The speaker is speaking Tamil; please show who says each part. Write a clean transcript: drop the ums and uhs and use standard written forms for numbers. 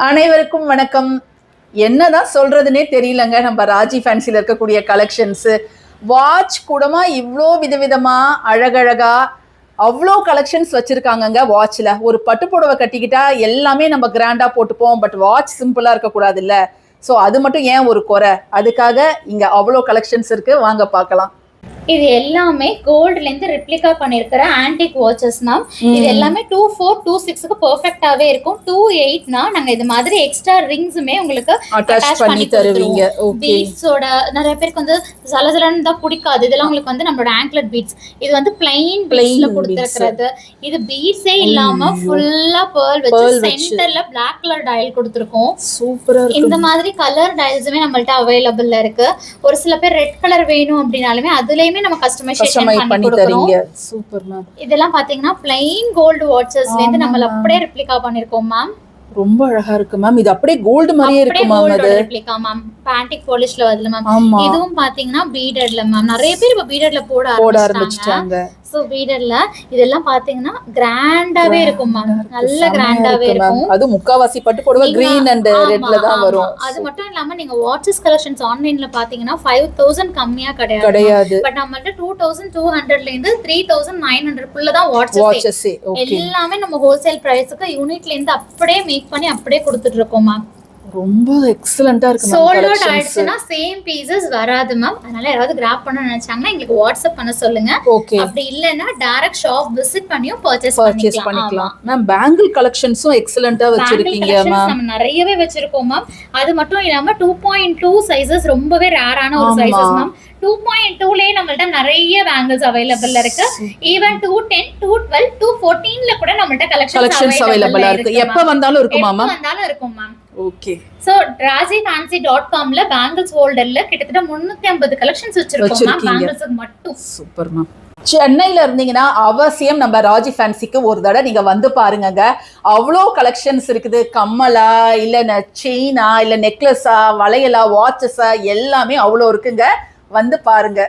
Speaker 1: அனைவருக்கும் வணக்கம். என்னதான் சொல்றதுன்னே தெரியலங்க. நம்ம ராஜி ஃபேன்சில இருக்கக்கூடிய கலெக்ஷன்ஸ், வாட்ச் கூடமா இவ்வளோ விதவிதமா அழகழகா அவ்வளோ கலெக்ஷன்ஸ் வச்சிருக்காங்கங்க. வாட்ச்ல ஒரு பட்டு புடவை கட்டிக்கிட்டா எல்லாமே நம்ம கிராண்டா போட்டுப்போம். பட் வாட்ச் சிம்பிளா இருக்கக்கூடாது இல்ல. ஸோ அது மட்டும் ஏன் ஒரு குறை? அதுக்காக இங்க அவ்வளோ கலெக்ஷன்ஸ் இருக்கு. வாங்க பார்க்கலாம்.
Speaker 2: இது எல்லாமே கோல்ட்ல இருந்து ரெப்ளிகா பண்ணிருக்கிற ஆன்டிக் வாட்சஸ் மேம். இது எல்லாமே 2426க்கு பெர்ஃபெக்ட்டாவே இருக்கும். 28னா நாங்க இது மாதிரி எக்ஸ்ட்ரா ரிங்ஸுமே உங்களுக்கு அட்டாச் பண்ணி தருவீங்க. பீட்ஸோட நிறைய பேருக்கு வந்து சலசலன்னு தான் பிடிக்காது. இதெல்லாம் உங்களுக்கு வந்து நம்மளோட ஆங்க்லெட் பீட்ஸ். இது வந்து பிளைன் பீட்ஸ்ல கொடுத்திருக்கிறது. இது பீட்ஸே இல்லாம ஃபுல்லா pearl வச்சு சென்டர்ல Black கலர் டயல் கொடுத்திருக்கோம்.
Speaker 1: சூப்பரா இருக்கு.
Speaker 2: இந்த மாதிரி கலர் டயல்ஸுமே நம்மள்ட்ட அவைலபிள்ல இருக்கு. ஒரு சில பேர் ரெட் கலர் வேணும் அப்படினாலுமே அதுல நம்ம கஸ்டமைசேஷன் பண்ணி தரீங்க.
Speaker 1: Super ma'am.
Speaker 2: இதெல்லாம் பாத்தீங்கன்னா plain gold watchesல இருந்து நம்ம அப்படியே ரெப்ளிகா பண்ணிருக்கோம் மேம்.
Speaker 1: ரொம்ப அழகா இருக்கு மேம். இது அப்படியே கோல்ட் மாதிரியே இருக்கு மேம். அது
Speaker 2: ரெப்ளிகா மேம். ஆன்டிக் பாலிஷ்ல வருது மேம். இதுவும் பாத்தீங்கன்னா பீடட்ல மேம். நிறைய பேர் இப்ப பீடட்ல போட ஆரம்பிச்சிட்டாங்க. சோ பீடட்ல இதெல்லாம் பாத்தீங்கன்னா கிராண்டாவே இருக்கும் மேம். நல்ல கிராண்டாவே இருக்கும்.
Speaker 1: அது முக்காவாசி பட்டு புடவை green and redல தான் வரும்.
Speaker 2: அது மட்டும் இல்லாம நீங்க வாட்சஸ் கலெக்ஷன்ஸ் ஆன்லைன்ல பாத்தீங்கன்னா 5000 கம்மியா கிடையாது. பட் நம்மள்ட்ட 2200ல இருந்து 3900 குள்ள தான் வாட்சஸ். எல்லாமே நம்ம ஹோல்சேல் பிரைஸ்க்கு யூனிட்ல இருந்து அப்படியே மேக் பண்ணி அப்படியே கொடுத்துட்டு இருக்கோம் மேம்.
Speaker 1: ரொம்ப எக்ஸலென்ட்டா இருக்கு மேம்.
Speaker 2: சோல்ட் அவுட் ஆயிடுச்சுனா சேம் பீசஸ் வராது மேம். அதனால யாராவது கிராப் பண்ண நினைச்சாங்கன்னா எங்களுக்கு வாட்ஸ்அப் பண்ண சொல்லுங்க. அப்படி இல்லனா டைரக்ட் ஷாப் விசிட் பண்ணியும் பர்ச்சேஸ் பண்ணிக்கலாம்.
Speaker 1: மேம் பேங்கிள் கலெக்ஷன்ஸும் எக்ஸலென்ட்டா வச்சிருக்கீங்க மேம்.
Speaker 2: நம்ம நிறையவே வச்சிருக்கோம் மேம். அது மட்டும் இல்லாம 2.2 சைஸஸ் ரொம்பவே ரேரான ஒரு சைஸஸ் மேம். 2.2லே நம்மள்ட்ட நிறைய பேங்கிள்ஸ் அவைலபிள்ல இருக்கு. ஈவன் 210, 212, 214ல கூட நம்மள்ட்ட கலெக்ஷன்ஸ் அவைலபிளா இருக்கு.
Speaker 1: எப்ப வந்தாலும் இருக்குமா மேம்?
Speaker 2: வந்தாலும் இருக்கும் மேம்.
Speaker 1: ஓகே.
Speaker 2: சோ rajifancy.comல பேங்கிள்ஸ் ஹோல்டர்ல கிட்டத்தட்ட 350 கலெக்ஷன்ஸ் வச்சிருக்கோம் மேம். பேங்கிள்ஸ்க்கு மட்டும்.
Speaker 1: Super ma'am. சென்னையில இருந்தீங்கன்னா அவசியம் நம்ம ராஜி ஃபேன்சிக்கு ஒரு தடவை நீங்க வந்து பாருங்க. அவ்வளோ கலெக்ஷன்ஸ் இருக்குது. கம்மலா இல்ல செயினா இல்ல நெக்லஸா வளையலா வாட்சஸா எல்லாமே அவ்வளோ இருக்குங்க. வந்து பாருங்க.